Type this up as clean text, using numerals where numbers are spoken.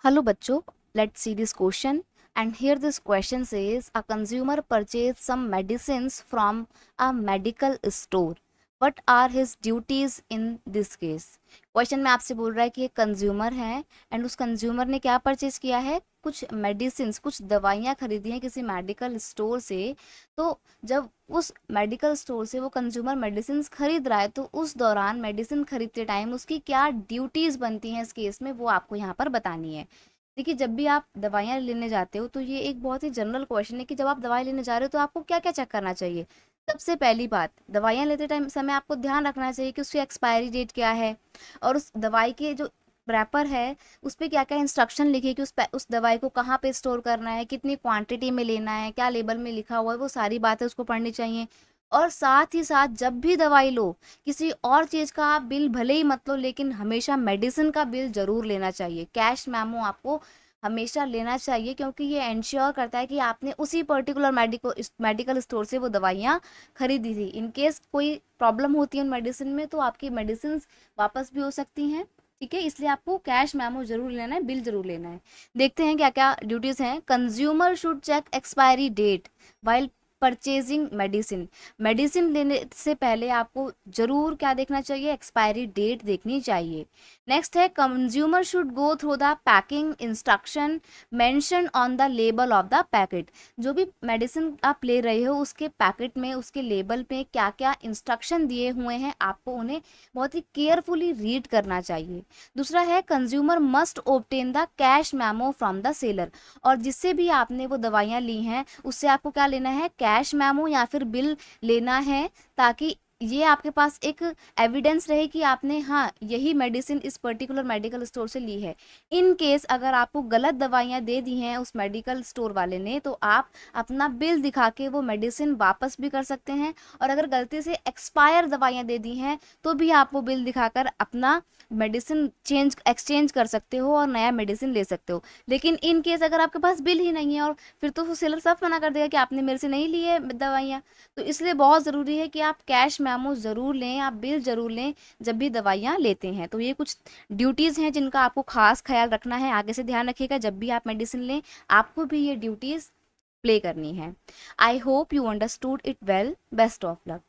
Hello बच्चों, let's see this question. And here this question says a consumer purchased some medicines from a medical store. What are his duties in this case? Question में आपसे बोल रहा है कि एक consumer है and उस कंज्यूमर ने क्या परचेज किया है, कुछ मेडिसिन, कुछ दवाइयाँ खरीदी हैं किसी मेडिकल स्टोर से। तो जब उस मेडिकल स्टोर से वो कंज्यूमर मेडिसिन खरीद रहा है तो उस दौरान मेडिसिन खरीदते टाइम उसकी क्या ड्यूटीज़ बनती हैं, इस केस में वो आपको यहाँ पर बतानी है। देखिए, जब भी आप दवाइयाँ लेने जाते हो तो ये एक बहुत ही जनरल क्वेश्चन है कि जब आप दवाई लेने जा रहे हो तो आपको क्या क्या चेक करना चाहिए। सबसे पहली बात, दवाइयाँ लेते टाइम समय आपको ध्यान रखना चाहिए कि उसकी एक्सपायरी डेट क्या है और उस दवाई के जो रैपर है उस पे क्या क्या इंस्ट्रक्शन लिखे कि उस दवाई को कहाँ पे स्टोर करना है, कितनी क्वांटिटी में लेना है, क्या लेबल में लिखा हुआ है, वो सारी बातें उसको पढ़नी चाहिए। और साथ ही साथ जब भी दवाई लो, किसी और चीज़ का आप बिल भले ही मत लो लेकिन हमेशा मेडिसिन का बिल ज़रूर लेना चाहिए। कैश मेमो आपको हमेशा लेना चाहिए क्योंकि ये एंश्योर करता है कि आपने उसी पर्टिकुलर मेडिकल स्टोर से वो दवाइयाँ खरीदी थी। इन केस कोई प्रॉब्लम होती है उन मेडिसिन में तो आपकी मेडिसिन वापस भी हो सकती हैं। ठीक है, इसलिए आपको कैश मेमो जरूर लेना है, बिल जरूर लेना है। देखते हैं क्या क्या ड्यूटीज हैं। Consumer should check expiry date while purchasing medicine. Medicine लेने से पहले आपको जरूर क्या देखना चाहिए, एक्सपायरी डेट देखनी चाहिए। नेक्स्ट है consumer should go through the packing instruction mention on the label of the packet. जो भी मेडिसिन आप ले रहे हो उसके पैकेट में, उसके लेबल पे क्या क्या इंस्ट्रक्शन दिए हुए हैं आपको उन्हें बहुत ही केयरफुली रीड करना चाहिए। दूसरा है consumer must obtain the cash memo from the seller. और जिससे भी आपने वो दवाइयाँ ली हैं उससे आपको क्या लेना है, कैश मेमो या फिर बिल लेना है, ताकि ये आपके पास एक एविडेंस रहे कि आपने हाँ यही मेडिसिन इस पर्टिकुलर मेडिकल स्टोर से ली है। इन केस अगर आपको गलत दवाइयाँ दे दी हैं उस मेडिकल स्टोर वाले ने तो आप अपना बिल दिखा के वो मेडिसिन वापस भी कर सकते हैं। और अगर गलती से एक्सपायर दवाइयाँ दे दी हैं तो भी आप वो बिल दिखाकर अपना मेडिसिन एक्सचेंज कर सकते हो और नया मेडिसिन ले सकते हो। लेकिन इन केस अगर आपके पास बिल ही नहीं है और फिर तो सेलर साफ मना कर देगा कि आपने मेरे से नहीं ली है दवाइयाँ। तो इसलिए बहुत ज़रूरी है कि आप कैश मेमो ज़रूर लें, आप बिल ज़रूर लें जब भी दवाइयाँ लेते हैं। तो ये कुछ ड्यूटीज़ हैं जिनका आपको खास ख्याल रखना है। आगे से ध्यान रखिएगा, जब भी आप मेडिसिन लें आपको भी ये ड्यूटीज़ प्ले करनी है। I hope you understood it well. Best of luck.